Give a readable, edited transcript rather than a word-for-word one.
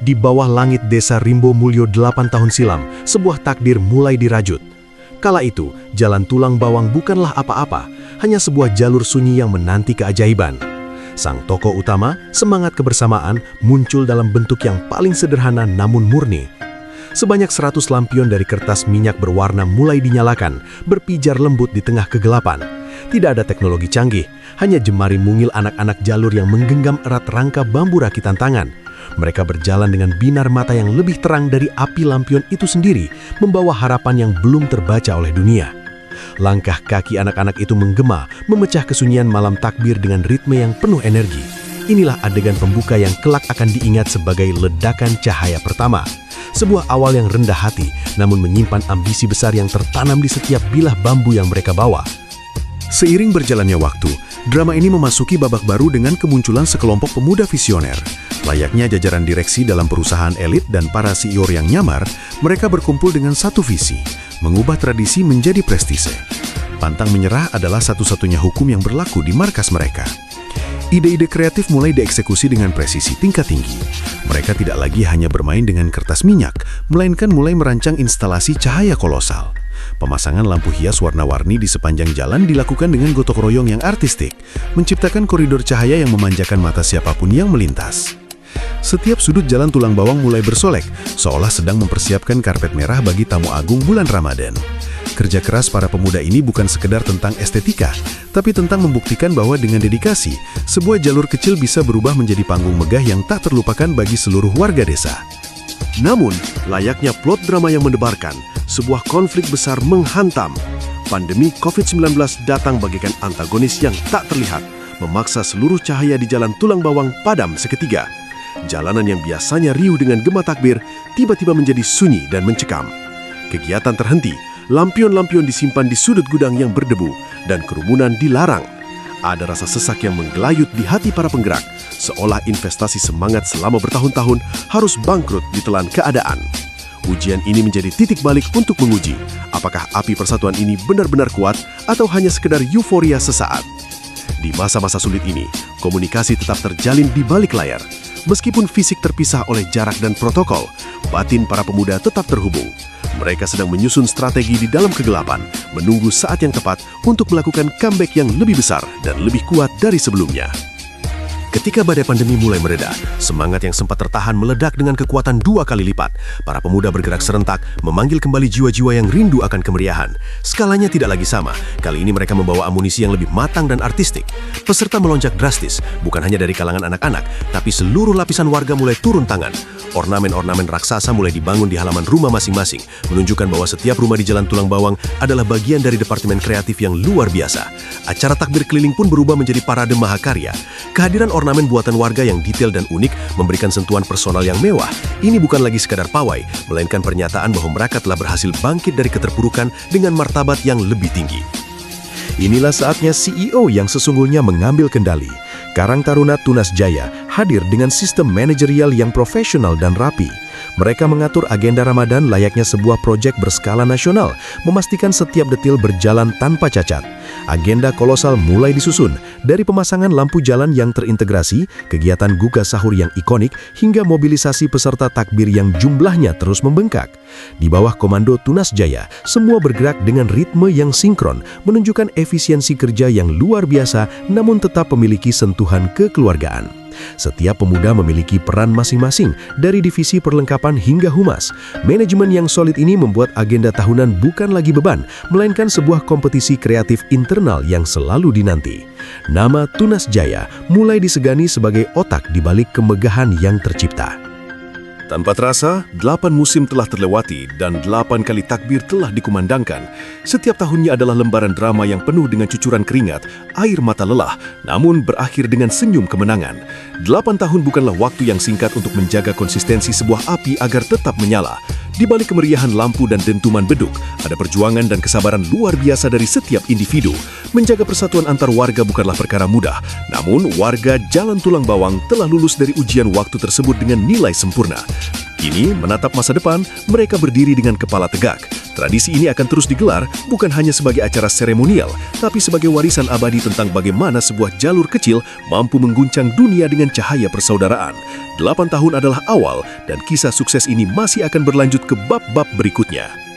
Di bawah langit desa Rimbo Mulyo 8 tahun silam, sebuah takdir mulai dirajut. Kala itu, Jalan Tulang Bawang bukanlah apa-apa, hanya sebuah jalur sunyi yang menanti keajaiban. Sang tokoh utama, semangat kebersamaan, muncul dalam bentuk yang paling sederhana namun murni. Sebanyak 100 lampion dari kertas minyak berwarna mulai dinyalakan, berpijar lembut di tengah kegelapan. Tidak ada teknologi canggih, hanya jemari mungil anak-anak jalur yang menggenggam erat rangka bambu rakitan tangan. Mereka berjalan dengan binar mata yang lebih terang dari api lampion itu sendiri, membawa harapan yang belum terbaca oleh dunia. Langkah kaki anak-anak itu menggema, memecah kesunyian malam takbir dengan ritme yang penuh energi. Inilah adegan pembuka yang kelak akan diingat sebagai ledakan cahaya pertama. Sebuah awal yang rendah hati, namun menyimpan ambisi besar yang tertanam di setiap bilah bambu yang mereka bawa. Seiring berjalannya waktu, drama ini memasuki babak baru dengan kemunculan sekelompok pemuda visioner. Layaknya jajaran direksi dalam perusahaan elit dan para CEO yang nyamar, mereka berkumpul dengan satu visi, mengubah tradisi menjadi prestise. Pantang menyerah adalah satu-satunya hukum yang berlaku di markas mereka. Ide-ide kreatif mulai dieksekusi dengan presisi tingkat tinggi. Mereka tidak lagi hanya bermain dengan kertas minyak, melainkan mulai merancang instalasi cahaya kolosal. Pemasangan lampu hias warna-warni di sepanjang jalan dilakukan dengan gotong royong yang artistik, menciptakan koridor cahaya yang memanjakan mata siapapun yang melintas. Setiap sudut Jalan Tulang Bawang mulai bersolek, seolah sedang mempersiapkan karpet merah bagi tamu agung bulan Ramadan. Kerja keras para pemuda ini bukan sekedar tentang estetika, tapi tentang membuktikan bahwa dengan dedikasi, sebuah jalur kecil bisa berubah menjadi panggung megah yang tak terlupakan bagi seluruh warga desa. Namun, layaknya plot drama yang mendebarkan, sebuah konflik besar menghantam. Pandemi COVID-19 datang bagaikan antagonis yang tak terlihat, memaksa seluruh cahaya di Jalan Tulang Bawang padam seketika. Jalanan yang biasanya riuh dengan gema takbir, tiba-tiba menjadi sunyi dan mencekam. Kegiatan terhenti, lampion-lampion disimpan di sudut gudang yang berdebu, dan kerumunan dilarang. Ada rasa sesak yang menggelayut di hati para penggerak, seolah investasi semangat selama bertahun-tahun harus bangkrut ditelan keadaan. Ujian ini menjadi titik balik untuk menguji, apakah api persatuan ini benar-benar kuat atau hanya sekedar euforia sesaat. Di masa-masa sulit ini, komunikasi tetap terjalin di balik layar. Meskipun fisik terpisah oleh jarak dan protokol, batin para pemuda tetap terhubung. Mereka sedang menyusun strategi di dalam kegelapan, menunggu saat yang tepat untuk melakukan comeback yang lebih besar dan lebih kuat dari sebelumnya. Ketika badai pandemi mulai mereda, semangat yang sempat tertahan meledak dengan kekuatan 2 kali lipat. Para pemuda bergerak serentak, memanggil kembali jiwa-jiwa yang rindu akan kemeriahan. Skalanya tidak lagi sama, kali ini mereka membawa amunisi yang lebih matang dan artistik. Peserta melonjak drastis, bukan hanya dari kalangan anak-anak, tapi seluruh lapisan warga mulai turun tangan. Ornamen-ornamen raksasa mulai dibangun di halaman rumah masing-masing, menunjukkan bahwa setiap rumah di Jalan Tulang Bawang adalah bagian dari departemen kreatif yang luar biasa. Acara takbir keliling pun berubah menjadi parade mahakarya. Kehadiran ornamen buatan warga yang detail dan unik memberikan sentuhan personal yang mewah. Ini bukan lagi sekadar pawai, melainkan pernyataan bahwa mereka telah berhasil bangkit dari keterpurukan dengan martabat yang lebih tinggi. Inilah saatnya CEO yang sesungguhnya mengambil kendali. Karang Taruna Tunas Jaya hadir dengan sistem manajerial yang profesional dan rapi. Mereka mengatur agenda Ramadan layaknya sebuah proyek berskala nasional, memastikan setiap detil berjalan tanpa cacat. Agenda kolosal mulai disusun, dari pemasangan lampu jalan yang terintegrasi, kegiatan gugah sahur yang ikonik, hingga mobilisasi peserta takbir yang jumlahnya terus membengkak. Di bawah komando Tunas Jaya, semua bergerak dengan ritme yang sinkron, menunjukkan efisiensi kerja yang luar biasa, namun tetap memiliki sentuhan kekeluargaan. Setiap pemuda memiliki peran masing-masing, dari divisi perlengkapan hingga humas. Manajemen yang solid ini membuat agenda tahunan bukan lagi beban, melainkan sebuah kompetisi kreatif internal yang selalu dinanti. Nama Tunas Jaya mulai disegani sebagai otak di balik kemegahan yang tercipta. Tanpa terasa, 8 musim telah terlewati dan 8 kali takbir telah dikumandangkan. Setiap tahunnya adalah lembaran drama yang penuh dengan cucuran keringat, air mata lelah, namun berakhir dengan senyum kemenangan. 8 tahun bukanlah waktu yang singkat untuk menjaga konsistensi sebuah api agar tetap menyala. Di balik kemeriahan lampu dan dentuman beduk, ada perjuangan dan kesabaran luar biasa dari setiap individu. Menjaga persatuan antar warga bukanlah perkara mudah, namun warga Jalan Tulang Bawang telah lulus dari ujian waktu tersebut dengan nilai sempurna. Kini, menatap masa depan, mereka berdiri dengan kepala tegak, Tradisi ini akan terus digelar bukan hanya sebagai acara seremonial, tapi sebagai warisan abadi tentang bagaimana sebuah jalur kecil mampu mengguncang dunia dengan cahaya persaudaraan. 8 tahun adalah awal dan kisah sukses ini masih akan berlanjut ke bab-bab berikutnya.